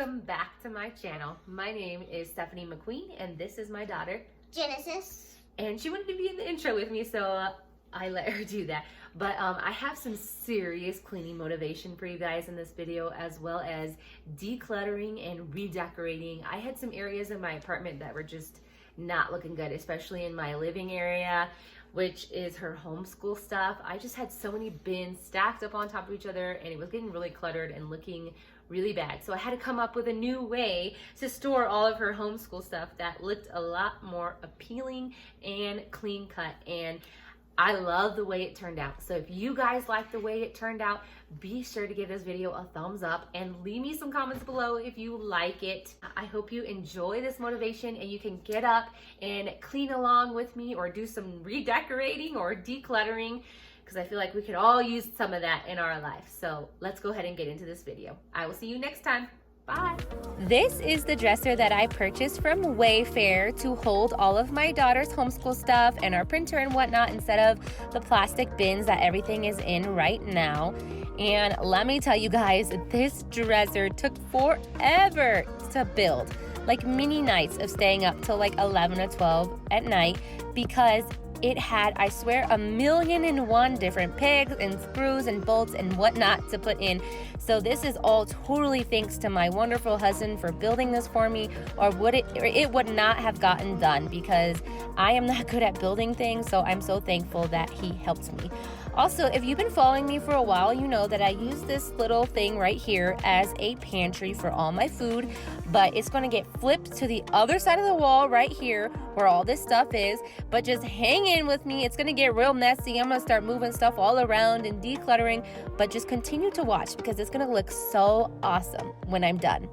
Welcome back to my channel. My name is Stephanie McQueen and this is my daughter Genesis. And she wanted to be in the intro with me, so I let her do that. But I have some serious cleaning motivation for you guys in this video, as well as decluttering and redecorating. I had some areas in my apartment that were just not looking good, especially in my living area, which is her homeschool stuff. I just had so many bins stacked up on top of each other and it was getting really cluttered and looking really bad. So I had to come up with a new way to store all of her homeschool stuff that looked a lot more appealing and clean cut. And I love the way it turned out. So if you guys like the way it turned out, be sure to give this video a thumbs up and leave me some comments below if you like it. I hope you enjoy this motivation and you can get up and clean along with me or do some redecorating or decluttering, because I feel like we could all use some of that in our life. So let's go ahead and get into this video. I will see you next time. Bye. This is the dresser that I purchased from Wayfair to hold all of my daughter's homeschool stuff and our printer and whatnot, instead of the plastic bins that everything is in right now. And let me tell you guys, this dresser took forever to build. Like many nights of staying up till like 11 or 12 at night, because it had, I swear, 1,000,001 different pegs and screws and bolts and whatnot to put in. So this is all totally thanks to my wonderful husband for building this for me, or it would not have gotten done, because I am not good at building things. So I'm so thankful that he helped me. Also, if you've been following me for a while, you know that I use this little thing right here as a pantry for all my food, but it's going to get flipped to the other side of the wall right here where all this stuff is. But just hang in with me. It's going to get real messy. I'm going to start moving stuff all around and decluttering, but just continue to watch, because it's going to look so awesome when I'm done.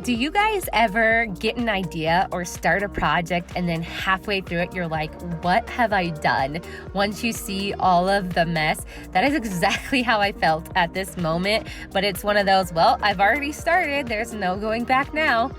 Do you guys ever get an idea or start a project and then halfway through it you're like, what have I done? Once you see all of the mess, that is exactly how I felt at this moment. But it's one of those, well, I've already started. There's no going back now.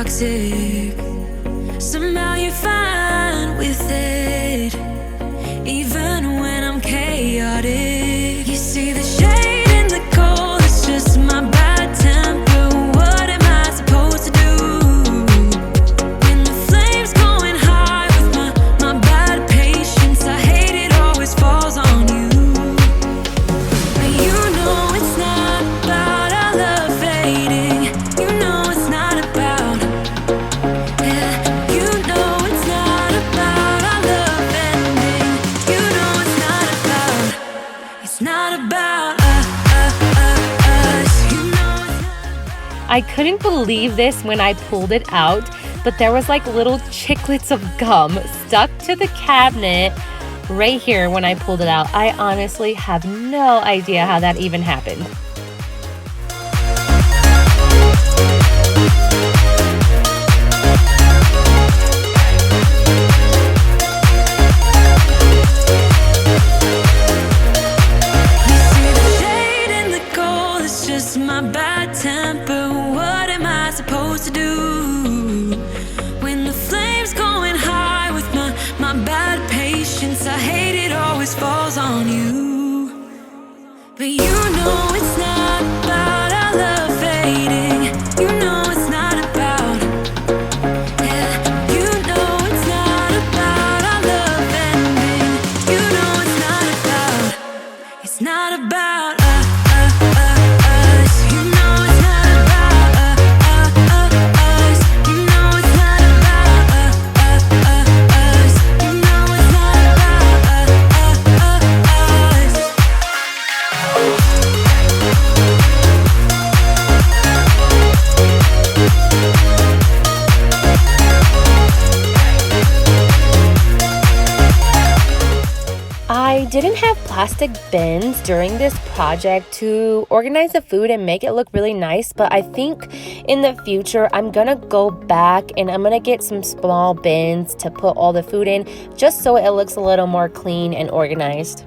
toxic. Somehow you're fine with it, even when I'm chaotic. You see the shade in the cold, it's just my bad temper. What am I supposed to do when the flame's going high with my bad patience? I hate it always falls on you. But you know it's not about our love fading. You know it's not about, yeah. You know it's not about our love ending. You know it's not about, it's not about us. You know it's not about. I couldn't believe this when I pulled it out, but there was like little chiclets of gum stuck to the cabinet right here when I pulled it out. I honestly have no idea how that even happened. You see the shade in the cold, it's just my bad temper. What am I supposed to do when the flame's going high with my bad patience? I hate it always falls on you. But you know it's not about our love fading. You know it's not about, yeah. You know it's not about our love ending. You know it's not about, it's not about us. You know it's not about us. You know it's not about us. You know it's not about us. I didn't have plastic bins during this project to organize the food and make it look really nice, but I think in the future I'm gonna go back and I'm gonna get some small bins to put all the food in just so it looks a little more clean and organized.